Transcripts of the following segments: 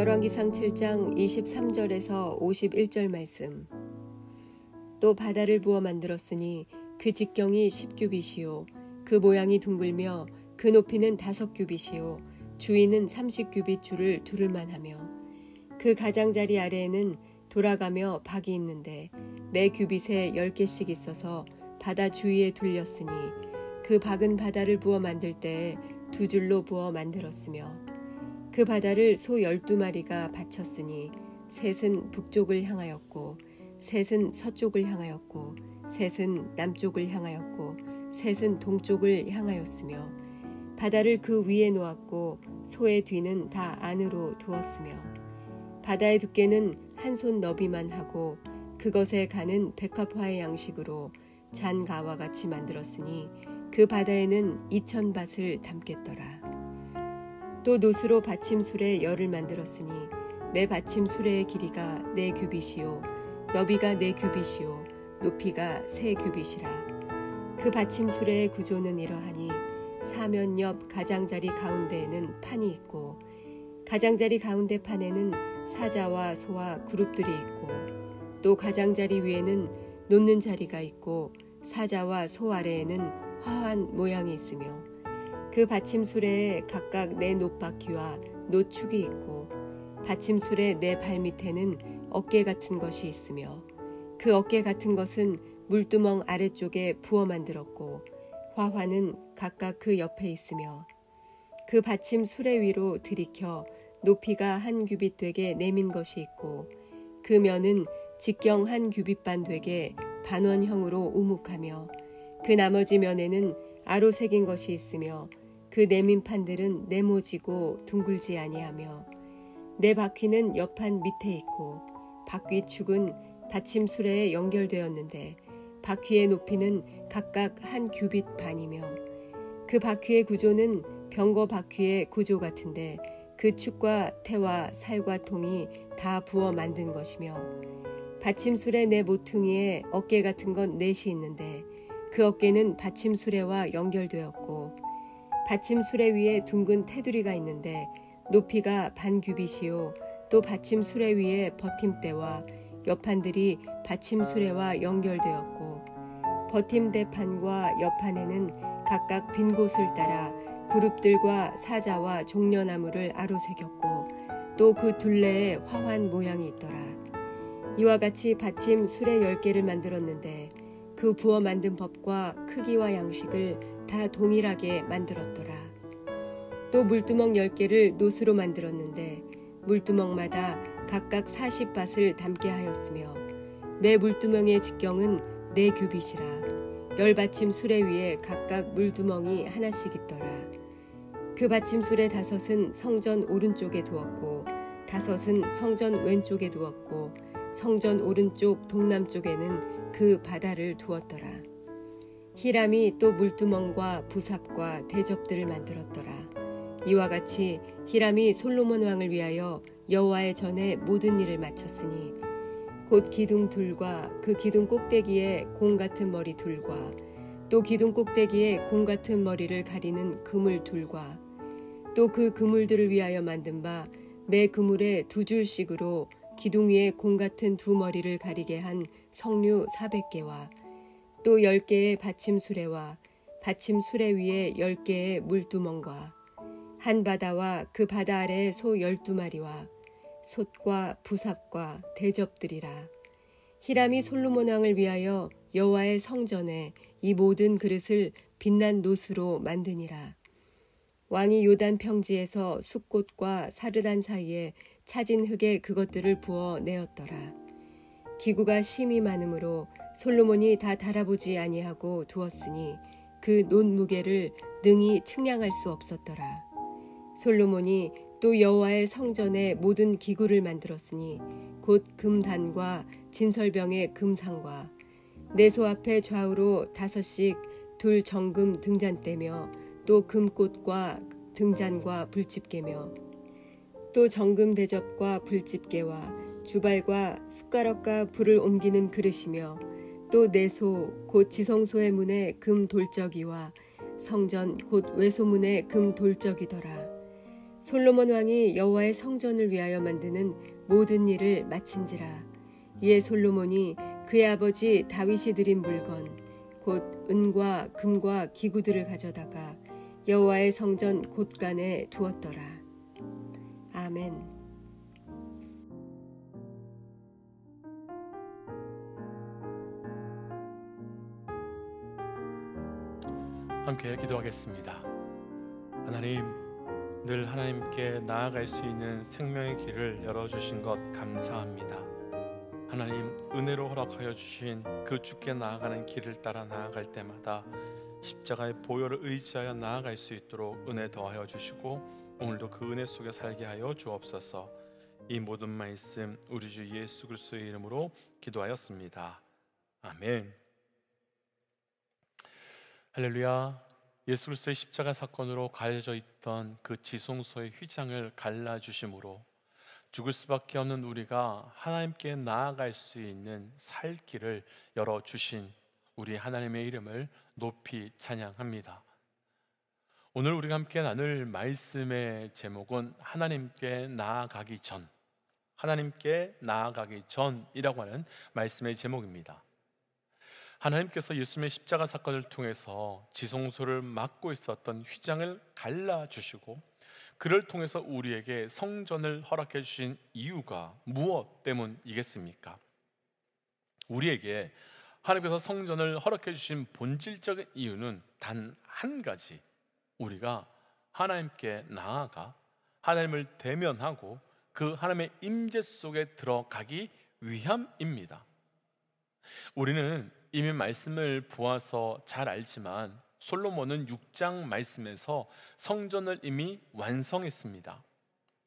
열왕기상 7장 23절에서 51절 말씀. 또 바다를 부어 만들었으니 그 직경이 10규빗이요 그 모양이 둥글며 그 높이는 5규빗이요 주위는 30규빗 줄을 두를 만하며 그 가장자리 아래에는 돌아가며 박이 있는데 매 규빗에 10개씩 있어서 바다 주위에 둘렸으니 그 박은 바다를 부어 만들 때에 2줄로 부어 만들었으며 그 바다를 소 12마리가 바쳤으니 셋은 북쪽을 향하였고 셋은 서쪽을 향하였고 셋은 남쪽을 향하였고 셋은 동쪽을 향하였으며 바다를 그 위에 놓았고 소의 뒤는 다 안으로 두었으며 바다의 두께는 한 손 너비만 하고 그것에 가는 백합화의 양식으로 잔가와 같이 만들었으니 그 바다에는 2000밭을 담겠더라. 또 노스로 받침수레 열을 만들었으니 매 받침수레의 길이가 4규빗이요 너비가 4규빗이요 높이가 3규빗이라. 그 받침수레의 구조는 이러하니 사면 옆 가장자리 가운데에는 판이 있고 가장자리 가운데 판에는 사자와 소와 그룹들이 있고 또 가장자리 위에는 놓는 자리가 있고 사자와 소 아래에는 화환 모양이 있으며 그 받침수레에 각각 4 놋바퀴와 놋축이 있고 받침수레 4 발밑에는 어깨 같은 것이 있으며 그 어깨 같은 것은 물두멍 아래쪽에 부어 만들었고 화환은 각각 그 옆에 있으며 그 받침수레 위로 들이켜 높이가 1규빗 되게 내민 것이 있고 그 면은 직경 1규빗반 되게 반원형으로 우묵하며 그 나머지 면에는 아로 새긴 것이 있으며 그 내민 판들은 네모지고 둥글지 아니하며 4바퀴는 옆판 밑에 있고 바퀴 축은 받침수레에 연결되었는데 바퀴의 높이는 각각 1규빗 반이며 그 바퀴의 구조는 병거 바퀴의 구조 같은데 그 축과 태와 살과 통이 다 부어 만든 것이며 받침수레 4 모퉁이에 어깨 같은 건 4이 있는데 그 어깨는 받침수레와 연결되었고 받침수레 위에 둥근 테두리가 있는데 높이가 반규빗이요 또 받침수레 위에 버팀대와 옆판들이 받침수레와 연결되었고 버팀대판과 옆판에는 각각 빈 곳을 따라 그룹들과 사자와 종려나무를 아로새겼고 또 그 둘레에 화환 모양이 있더라. 이와 같이 받침 수레 10개를 만들었는데 그 부어 만든 법과 크기와 양식을 다 동일하게 만들었더라. 또 물두멍 10개를 놋으로 만들었는데 물두멍마다 각각 40밭을 담게 하였으며 매 물두멍의 직경은 4규빗이라 10받침 수레 위에 각각 물두멍이 하나씩 있더라. 그 받침 수레 5은 성전 오른쪽에 두었고 5은 성전 왼쪽에 두었고 성전 오른쪽 동남쪽에는 그 바다를 두었더라. 히람이 또 물두멍과 부삽과 대접들을 만들었더라. 이와 같이 히람이 솔로몬 왕을 위하여 여호와의 전에 모든 일을 마쳤으니 곧 기둥 둘과 그 기둥 꼭대기에 공 같은 머리 둘과 또 기둥 꼭대기에 공 같은 머리를 가리는 그물 둘과 또 그 그물들을 위하여 만든 바 매 그물에 2줄씩으로 기둥 위에 공 같은 2 머리를 가리게 한 석류 400개와 또 10개의 받침수레와 받침수레 위에 10개의 물두멍과 한 바다와 그 바다 아래에 소 12마리와 솥과 부삽과 대접들이라. 히람이 솔로몬 왕을 위하여 여호와의 성전에 이 모든 그릇을 빛난 놋으로 만드니라. 왕이 요단 평지에서 숫꽃과 사르단 사이에 차진 흙에 그것들을 부어 내었더라. 기구가 심이 많으므로 솔로몬이 다 달아보지 아니하고 두었으니 그 놋 무게를 능히 측량할 수 없었더라. 솔로몬이 또 여호와의 성전에 모든 기구를 만들었으니 곧 금단과 진설병의 금상과 내소 앞에 좌우로 5씩 둘 정금 등잔대며 또 금꽃과 등잔과 불집게며 또 정금 대접과 불집게와 주발과 숟가락과 불을 옮기는 그릇이며 또 내소 곧 지성소의 문에 금 돌적이와 성전 곧 외소문에 금 돌적이더라. 솔로몬 왕이 여호와의 성전을 위하여 만드는 모든 일을 마친지라. 이에 솔로몬이 그의 아버지 다윗이 드린 물건 곧 은과 금과 기구들을 가져다가 여호와의 성전 곳간에 두었더라. 아멘. 함께 기도하겠습니다. 하나님, 늘 하나님께 나아갈 수 있는 생명의 길을 열어주신 것 감사합니다. 하나님, 은혜로 허락하여 주신 그 주께 나아가는 길을 따라 나아갈 때마다 십자가의 보혈을 의지하여 나아갈 수 있도록 은혜 더하여 주시고 오늘도 그 은혜 속에 살게 하여 주옵소서. 이 모든 말씀 우리 주 예수 그리스도의 이름으로 기도하였습니다. 아멘. 할렐루야. 예수 그리스도의 십자가 사건으로 가려져 있던 그 지성소의 휘장을 갈라주심으로 죽을 수밖에 없는 우리가 하나님께 나아갈 수 있는 살 길을 열어주신 우리 하나님의 이름을 높이 찬양합니다. 오늘 우리가 함께 나눌 말씀의 제목은 하나님께 나아가기 전, 하나님께 나아가기 전이라고 하는 말씀의 제목입니다. 하나님께서 예수님의 십자가 사건을 통해서 지성소를 막고 있었던 휘장을 갈라주시고 그를 통해서 우리에게 성전을 허락해 주신 이유가 무엇 때문이겠습니까? 우리에게 하나님께서 성전을 허락해 주신 본질적인 이유는 단 한 가지, 우리가 하나님께 나아가 하나님을 대면하고 그 하나님의 임재 속에 들어가기 위함입니다. 우리는 이미 말씀을 보아서 잘 알지만 솔로몬은 6장 말씀에서 성전을 이미 완성했습니다.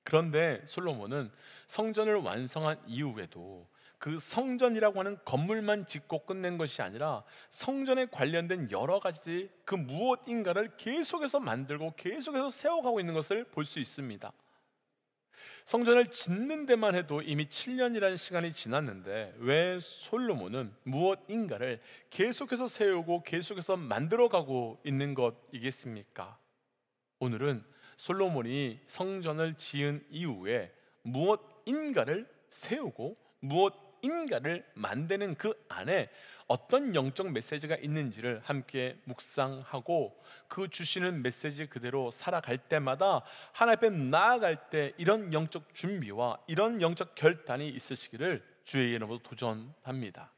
그런데 솔로몬은 성전을 완성한 이후에도 그 성전이라고 하는 건물만 짓고 끝낸 것이 아니라 성전에 관련된 여러 가지 그 무엇인가를 계속해서 만들고 계속해서 세워가고 있는 것을 볼 수 있습니다. 성전을 짓는 데만 해도 이미 7년이라는 시간이 지났는데 왜 솔로몬은 무엇인가를 계속해서 세우고 계속해서 만들어가고 있는 것이겠습니까? 오늘은 솔로몬이 성전을 지은 이후에 무엇인가를 세우고 무엇인가를 만드는 그 안에 어떤 영적 메시지가 있는지를 함께 묵상하고 그 주시는 메시지 그대로 살아갈 때마다 하나님 앞에 나아갈 때 이런 영적 준비와 이런 영적 결단이 있으시기를 주의 이름으로 도전합니다.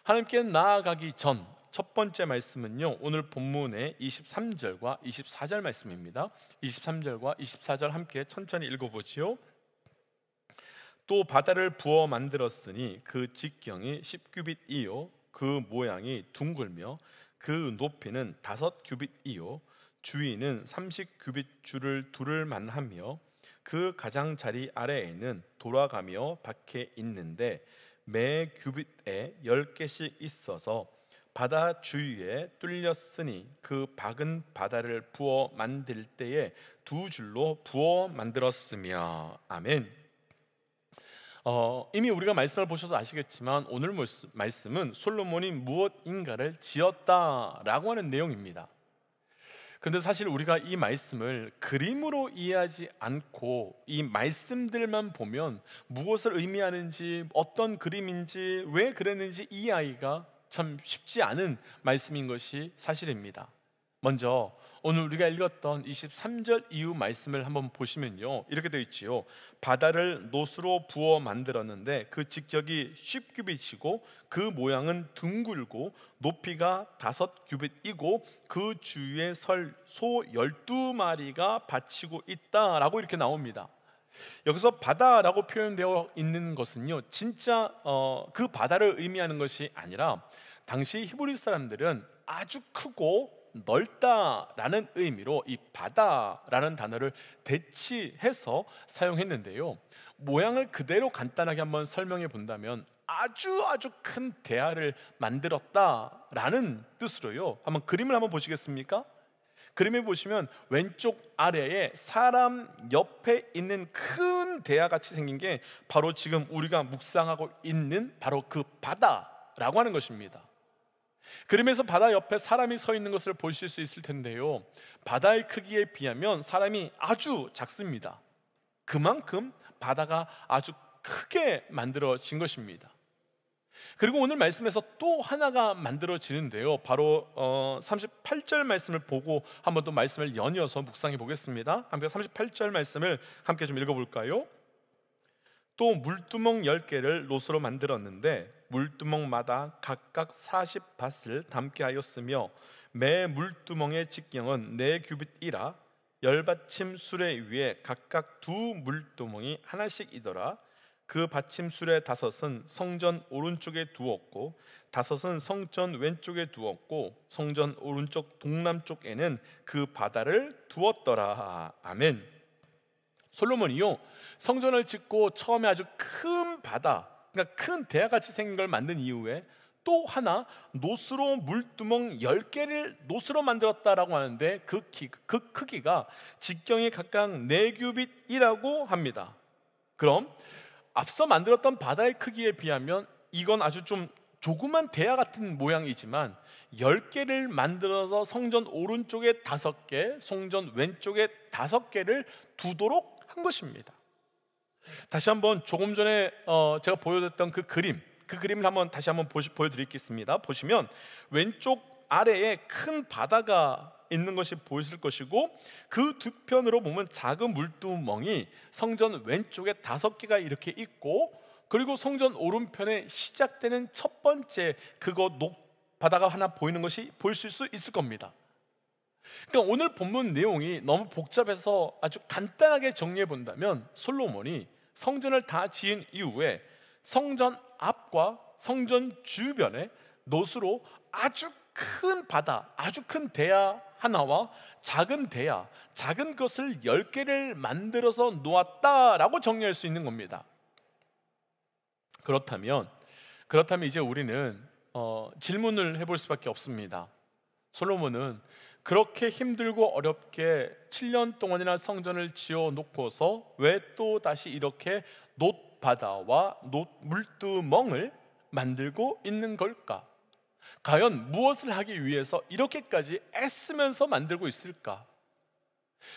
하나님께 나아가기 전 첫 번째 말씀은요, 오늘 본문의 23절과 24절 말씀입니다. 23절과 24절 함께 천천히 읽어보지요. 또 바다를 부어 만들었으니 그 직경이 10규빗이요 그 모양이 둥글며 그 높이는 5규빗이요 주위는 30규빗 줄을 두를 만하며 그 가장자리 아래에는 돌아가며 박혀 있는데 매 규빗에 10개씩 있어서 바다 주위에 뚫렸으니 그 박은 바다를 부어 만들 때에 두 줄로 부어 만들었으며. 아멘. 이미 우리가 말씀을 보셔서 아시겠지만 오늘 말씀은 솔로몬이 무엇인가를 지었다라고 하는 내용입니다. 그런데 사실 우리가 이 말씀을 그림으로 이해하지 않고 이 말씀들만 보면 무엇을 의미하는지, 어떤 그림인지, 왜 그랬는지 이해하기가 참 쉽지 않은 말씀인 것이 사실입니다. 먼저 오늘 우리가 읽었던 23절 이후 말씀을 한번 보시면요, 이렇게 되어 있지요. 바다를 노수로 부어 만들었는데 그 직격이 10규빗이고 그 모양은 둥글고 높이가 5규빗이고 그 주위에 설 소 12마리가 받치고 있다라고 이렇게 나옵니다. 여기서 바다라고 표현되어 있는 것은요, 진짜 그 바다를 의미하는 것이 아니라 당시 히브리 사람들은 아주 크고 넓다라는 의미로 이 바다라는 단어를 대치해서 사용했는데요, 모양을 그대로 간단하게 한번 설명해 본다면 아주 큰 대야를 만들었다라는 뜻으로요. 한번 그림을 한번 보시겠습니까? 그림에 보시면 왼쪽 아래에 사람 옆에 있는 큰 대야같이 생긴 게 바로 지금 우리가 묵상하고 있는 바로 그 바다라고 하는 것입니다. 그러면서 바다 옆에 사람이 서 있는 것을 보실 수 있을 텐데요, 바다의 크기에 비하면 사람이 아주 작습니다. 그만큼 바다가 아주 크게 만들어진 것입니다. 그리고 오늘 말씀에서 또 하나가 만들어지는데요, 바로 38절 말씀을 보고 한번 또 말씀을 연이어서 묵상해 보겠습니다. 함께 38절 말씀을 함께 좀 읽어볼까요? 또 물두멍 10개를 노스로 만들었는데 물두멍마다 각각 40밭을 담게 하였으며 매 물두멍의 직경은 4규빗이라 열받침 수레 위에 각각 2 물두멍이 하나씩이더라. 그 받침술의 5은 성전 오른쪽에 두었고 5은 성전 왼쪽에 두었고 성전 오른쪽 동남쪽에는 그 바다를 두었더라. 아멘. 솔로몬이요, 성전을 짓고 처음에 아주 큰 바다, 그러니까 큰 대야같이 생긴 걸 만든 이후에 또 하나 노스로 물두멍 10개를 노스로 만들었다라고 하는데 그 크기가 직경이 각각 4규빗이라고 합니다. 그럼 앞서 만들었던 바다의 크기에 비하면 이건 아주 좀 조그만 대야 같은 모양이지만 10개를 만들어서 성전 오른쪽에 5개, 성전 왼쪽에 5개를 두도록 한 것입니다. 다시 한번 조금 전에 제가 보여드렸던 그 그림을 한번 다시 한번 보여드리겠습니다. 보시면 왼쪽 아래에 큰 바다가 있는 것이 보이실 것이고 그 두 편으로 보면 작은 물두멍이 성전 왼쪽에 5개가 이렇게 있고, 그리고 성전 오른편에 시작되는 첫 번째 바다가 하나 보이는 것이 보이실 수 있을 겁니다. 그러니까 오늘 본문 내용이 너무 복잡해서 아주 간단하게 정리해 본다면, 솔로몬이 성전을 다 지은 이후에 성전 앞과 성전 주변에 노스로 아주 큰 바다, 아주 큰 대야 하나와 작은 대야, 작은 것을 10개를 만들어서 놓았다라고 정리할 수 있는 겁니다. 그렇다면 이제 우리는 질문을 해볼 수밖에 없습니다. 솔로몬은 그렇게 힘들고 어렵게 7년 동안이나 성전을 지어 놓고서 왜 또 다시 이렇게 놋바다와 물두멍을 만들고 있는 걸까? 과연 무엇을 하기 위해서 이렇게까지 애쓰면서 만들고 있을까?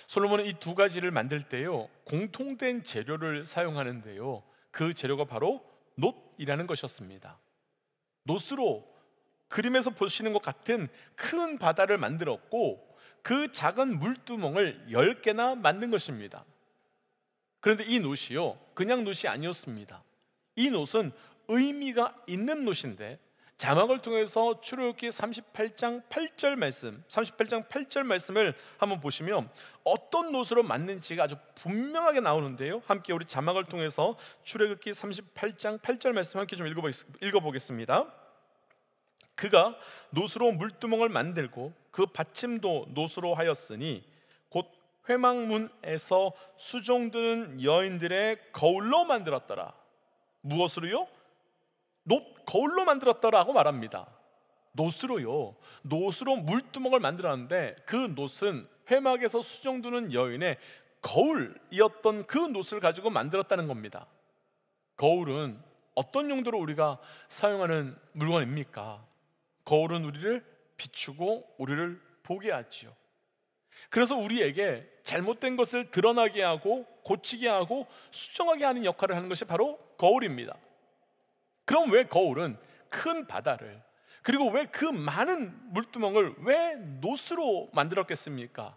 솔로몬은 이 2가지를 만들 때요, 공통된 재료를 사용하는데요, 그 재료가 바로 놋이라는 것이었습니다. 놋으로 그림에서 보시는 것 같은 큰 바다를 만들었고 그 작은 물두멍을 10개나 만든 것입니다. 그런데 이 놋이요, 그냥 놋이 아니었습니다. 이 놋은 의미가 있는 놋인데, 자막을 통해서 출애굽기 38장 8절 말씀을 한번 보시면 어떤 놋으로 만든지가 아주 분명하게 나오는데요, 함께 우리 자막을 통해서 출애굽기 38장 8절 말씀 함께 좀 읽어보겠습니다. 그가 놋으로 물두멍을 만들고 그 받침도 놋으로 하였으니 곧 회막문에서 수종드는 여인들의 거울로 만들었더라. 무엇으로요? 놋 거울로 만들었더라고 말합니다. 놋으로 물두멍을 만들었는데 그 놋은 회막에서 수종드는 여인의 거울이었던 그 놋을 가지고 만들었다는 겁니다. 거울은 어떤 용도로 우리가 사용하는 물건입니까? 거울은 우리를 비추고 우리를 보게 하지요. 그래서 우리에게 잘못된 것을 드러나게 하고 고치게 하고 수정하게 하는 역할을 하는 것이 바로 거울입니다. 그럼 왜 거울은 큰 바다를, 그리고 왜 그 많은 물두멍을 왜 놋으로 만들었겠습니까?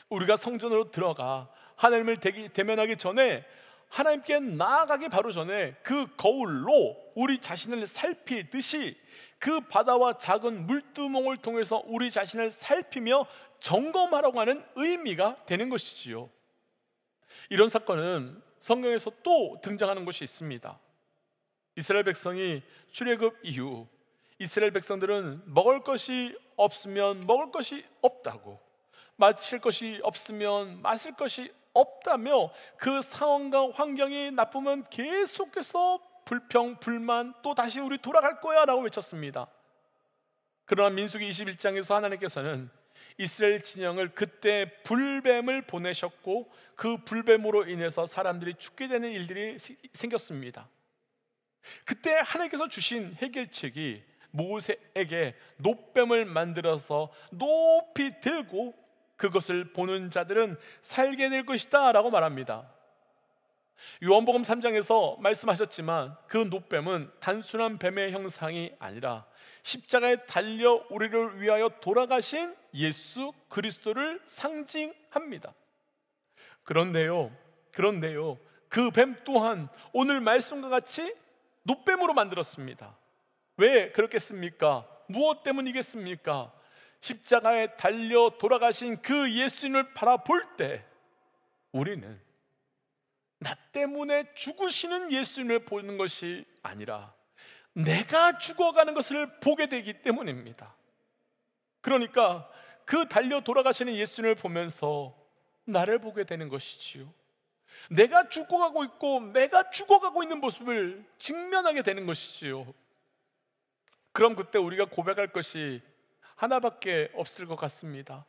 우리가 성전으로 들어가 하나님을 대면하기 전에, 하나님께 나아가기 바로 전에 그 거울로 우리 자신을 살피듯이 그 바다와 작은 물두멍을 통해서 우리 자신을 살피며 점검하라고 하는 의미가 되는 것이지요. 이런 사건은 성경에서 또 등장하는 것이 있습니다. 이스라엘 백성이 출애굽 이후 이스라엘 백성들은 먹을 것이 없으면 먹을 것이 없다고, 마실 것이 없으면 마실 것이 없다며 그 상황과 환경이 나쁘면 계속해서 불평, 불만, 또 다시 우리 돌아갈 거야 라고 외쳤습니다. 그러나 민수기 21장에서 하나님께서는 이스라엘 진영을 그때 불뱀을 보내셨고 그 불뱀으로 인해서 사람들이 죽게 되는 일들이 생겼습니다. 그때 하나님께서 주신 해결책이 모세에게 놋뱀을 만들어서 높이 들고 그것을 보는 자들은 살게 될 것이다 라고 말합니다. 요한복음 3장에서 말씀하셨지만 그 놋뱀은 단순한 뱀의 형상이 아니라 십자가에 달려 우리를 위하여 돌아가신 예수 그리스도를 상징합니다. 그런데요 그 뱀 또한 오늘 말씀과 같이 놋뱀으로 만들었습니다. 왜 그렇겠습니까? 무엇 때문이겠습니까? 십자가에 달려 돌아가신 그 예수님을 바라볼 때 우리는 나 때문에 죽으시는 예수님을 보는 것이 아니라 내가 죽어가는 것을 보게 되기 때문입니다. 그러니까 그 달려 돌아가시는 예수님을 보면서 나를 보게 되는 것이지요. 내가 죽어가고 있고 내가 죽어가고 있는 모습을 직면하게 되는 것이지요. 그럼 그때 우리가 고백할 것이 하나밖에 없을 것 같습니다.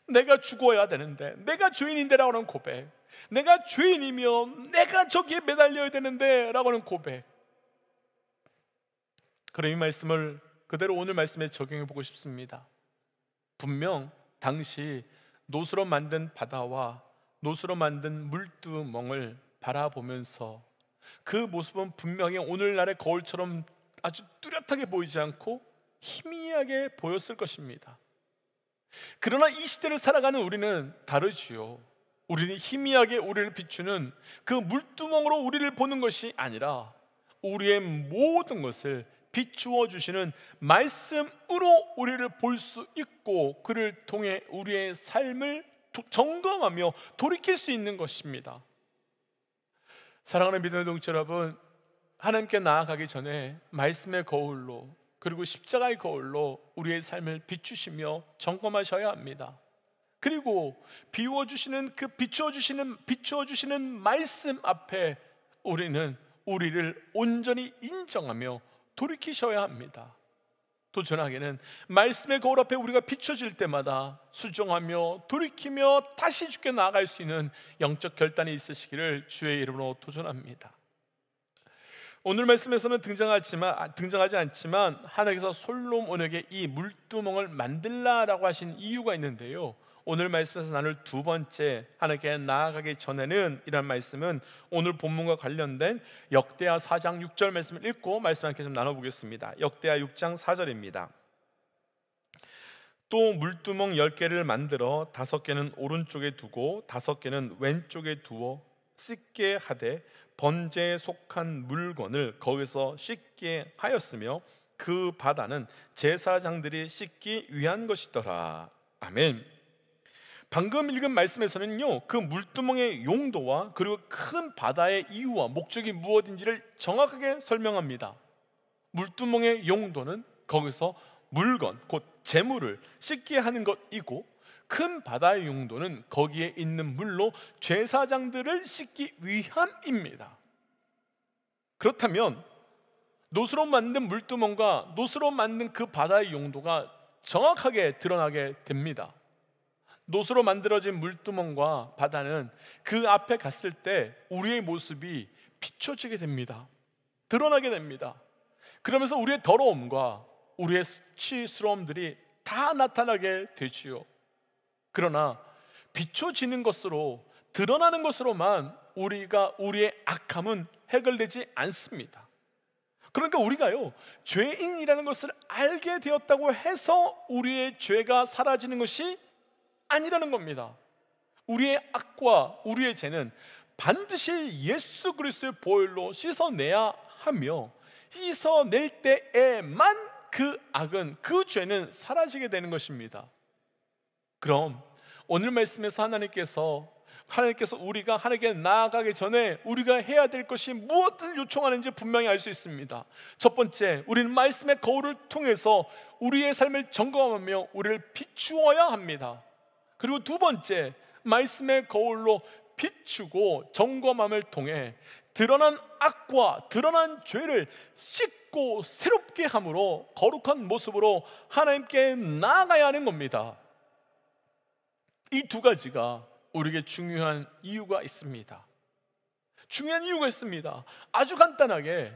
내가 죽어야 되는데, 내가 죄인인데라고 하는 고백, 내가 죄인이며 내가 저기에 매달려야 되는데 라고 하는 고백. 그럼 이 말씀을 그대로 오늘 말씀에 적용해 보고 싶습니다. 분명 당시 놋으로 만든 바다와 놋으로 만든 물두멍을 바라보면서 그 모습은 분명히 오늘날의 거울처럼 아주 뚜렷하게 보이지 않고 희미하게 보였을 것입니다. 그러나 이 시대를 살아가는 우리는 다르지요. 우리는 희미하게 우리를 비추는 그 물두멍으로 우리를 보는 것이 아니라 우리의 모든 것을 비추어 주시는 말씀으로 우리를 볼 수 있고 그를 통해 우리의 삶을 점검하며 돌이킬 수 있는 것입니다. 사랑하는 믿음의 동지 여러분, 하나님께 나아가기 전에 말씀의 거울로 그리고 십자가의 거울로 우리의 삶을 비추시며 점검하셔야 합니다. 그리고 비추어주시는 말씀 앞에 우리는 우리를 온전히 인정하며 돌이키셔야 합니다. 도전하기는 말씀의 거울 앞에 우리가 비춰질 때마다 수정하며 돌이키며 다시 주께 나아갈 수 있는 영적 결단이 있으시기를 주의 이름으로 도전합니다. 오늘 말씀에서는 등장하지 않지만 하나님께서 솔로몬에게 이 물두멍을 만들라라고 하신 이유가 있는데요, 오늘 말씀에서 나눌 두 번째 하나님께 나아가기 전에는 이란 말씀은 오늘 본문과 관련된 역대하 4장 6절 말씀을 읽고 말씀 함께 좀 나눠보겠습니다. 역대하 6장 4절입니다. 또 물두멍 10개를 만들어 5개는 오른쪽에 두고 5개는 왼쪽에 두어 씻게 하되 번제에 속한 물건을 거기서 씻게 하였으며 그 바다는 제사장들이 씻기 위한 것이더라. 아멘. 방금 읽은 말씀에서는요, 그 물두멍의 용도와 그리고 큰 바다의 이유와 목적이 무엇인지를 정확하게 설명합니다. 물두멍의 용도는 거기서 물건, 곧 재물을 씻게 하는 것이고, 큰 바다의 용도는 거기에 있는 물로 제사장들을 씻기 위함입니다. 그렇다면 놋으로 만든 물두멍과 놋으로 만든 그 바다의 용도가 정확하게 드러나게 됩니다. 놋으로 만들어진 물두멍과 바다는 그 앞에 갔을 때 우리의 모습이 비춰지게 됩니다. 드러나게 됩니다. 그러면서 우리의 더러움과 우리의 수치스러움들이 다 나타나게 되지요. 그러나 비춰지는 것으로, 드러나는 것으로만 우리의 악함은 해결되지 않습니다. 그러니까 우리가요, 죄인이라는 것을 알게 되었다고 해서 우리의 죄가 사라지는 것이 아니라는 겁니다. 우리의 악과 우리의 죄는 반드시 예수 그리스도의 보혈로 씻어내야 하며, 씻어낼 때에만 그 악은, 그 죄는 사라지게 되는 것입니다. 그럼 오늘 말씀에서 하나님께서 우리가 하나님께 나아가기 전에 우리가 해야 될 것이 무엇을 요청하는지 분명히 알 수 있습니다. 첫 번째, 우리는 말씀의 거울을 통해서 우리의 삶을 점검하며 우리를 비추어야 합니다. 그리고 두 번째, 말씀의 거울로 비추고 점검함을 통해 드러난 악과 드러난 죄를 씻고 새롭게 함으로 거룩한 모습으로 하나님께 나아가야 하는 겁니다. 이 두 가지가 우리에게 중요한 이유가 있습니다. 아주 간단하게,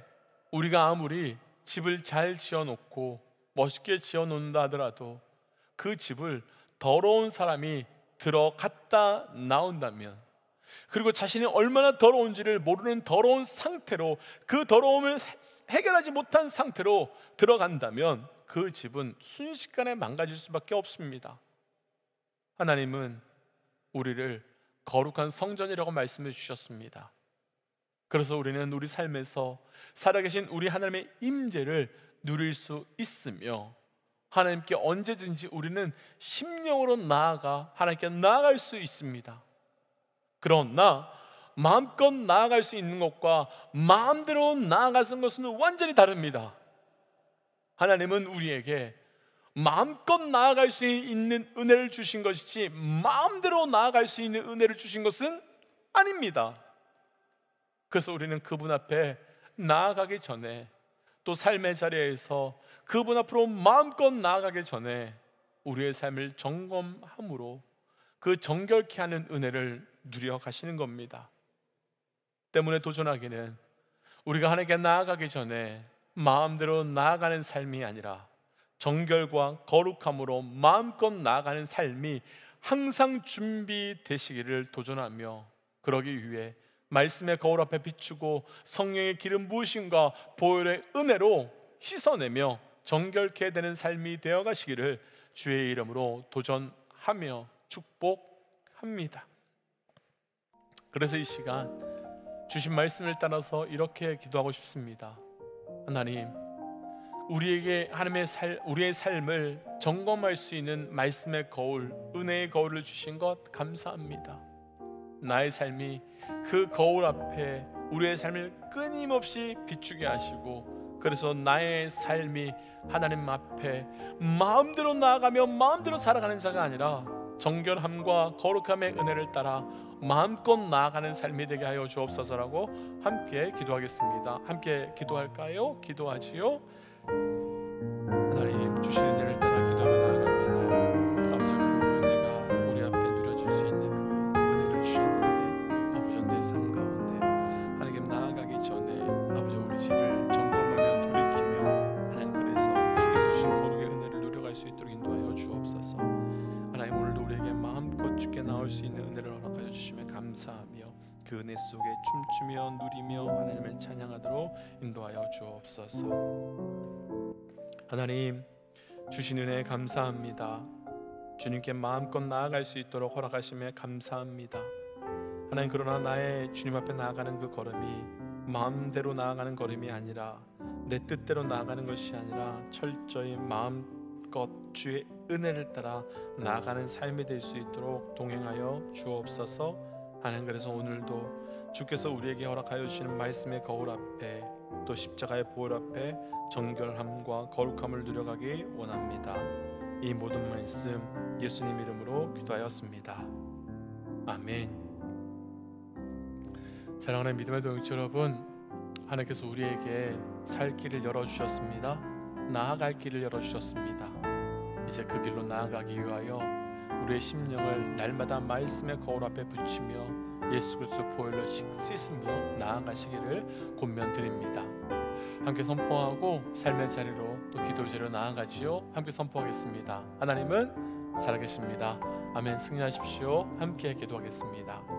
우리가 아무리 집을 잘 지어놓고 멋있게 지어놓는다 하더라도 그 집을 더러운 사람이 들어갔다 나온다면, 그리고 자신이 얼마나 더러운지를 모르는 더러운 상태로, 그 더러움을 해결하지 못한 상태로 들어간다면 그 집은 순식간에 망가질 수밖에 없습니다. 하나님은 우리를 거룩한 성전이라고 말씀해 주셨습니다. 그래서 우리는 우리 삶에서 살아계신 우리 하나님의 임재를 누릴 수 있으며, 하나님께 언제든지 우리는 심령으로 나아가 하나님께 나아갈 수 있습니다. 그러나 마음껏 나아갈 수 있는 것과 마음대로 나아가는 것은 완전히 다릅니다. 하나님은 우리에게 마음껏 나아갈 수 있는 은혜를 주신 것이지 마음대로 나아갈 수 있는 은혜를 주신 것은 아닙니다. 그래서 우리는 그분 앞에 나아가기 전에, 또 삶의 자리에서 그분 앞으로 마음껏 나아가기 전에 우리의 삶을 점검함으로 그 정결케 하는 은혜를 누려 가시는 겁니다. 때문에 도전하기는 우리가 하나님께 나아가기 전에 마음대로 나아가는 삶이 아니라 정결과 거룩함으로 마음껏 나아가는 삶이 항상 준비되시기를 도전하며, 그러기 위해 말씀의 거울 앞에 비추고 성령의 기름 부으심과 보혈의 은혜로 씻어내며 정결케 되는 삶이 되어 가시기를 주의 이름으로 도전하며 축복합니다. 그래서 이 시간 주신 말씀을 따라서 이렇게 기도하고 싶습니다. 하나님, 우리에게 우리의 삶을 점검할 수 있는 말씀의 거울, 은혜의 거울을 주신 것 감사합니다. 나의 삶이 그 거울 앞에 우리의 삶을 끊임없이 비추게 하시고, 그래서 나의 삶이 하나님 앞에 마음대로 나아가며 마음대로 살아가는 자가 아니라 정결함과 거룩함의 은혜를 따라 마음껏 나아가는 삶이 되게 하여 주옵소서라고 함께 기도하겠습니다. 함께 기도할까요? 기도하지요. 하나님, 주신 은혜를 따라 기도하며 나아갑니다. 아버지, 그 은혜가 우리 앞에 누려질 수 있는 그 은혜를 주셨는데, 아버지 내 삶 가운데 하나님 나아가기 전에 아버지 우리 죄를 점검하며 돌이키며 하나님, 그래서 주께 주신 거룩의 은혜를 누려갈 수 있도록 인도하여 주옵소서. 하나님, 오늘도 우리에게 마음껏 주께 나올 수 있는 은혜를 허락하여 주시며 감사하며 그 은혜 속에 춤추며 누리며 하나님을 찬양하도록 인도하여 주옵소서. 하나님, 주신 은혜에 감사합니다. 주님께 마음껏 나아갈 수 있도록 허락하심에 감사합니다. 하나님, 그러나 나의 주님 앞에 나아가는 그 걸음이 마음대로 나아가는 걸음이 아니라, 내 뜻대로 나아가는 것이 아니라 철저히 마음껏 주의 은혜를 따라 나아가는 삶이 될 수 있도록 동행하여 주옵소서. 하나님, 그래서 오늘도 주께서 우리에게 허락하여 주시는 말씀의 거울 앞에, 또 십자가의 보혈 앞에 정결함과 거룩함을 누려가기 원합니다. 이 모든 말씀 예수님 이름으로 기도하였습니다. 아멘. 사랑하는 믿음의 동역자 여러분, 하나님께서 우리에게 살 길을 열어주셨습니다. 나아갈 길을 열어주셨습니다. 이제 그 길로 나아가기 위하여 우리의 심령을 날마다 말씀의 거울 앞에 붙이며 예수 그리스도 보혈로 씻으며 나아가시기를 권면드립니다. 함께 선포하고 삶의 자리로 또 기도의 자리로 나아가지요. 함께 선포하겠습니다. 하나님은 살아계십니다. 아멘. 승리하십시오. 함께 기도하겠습니다.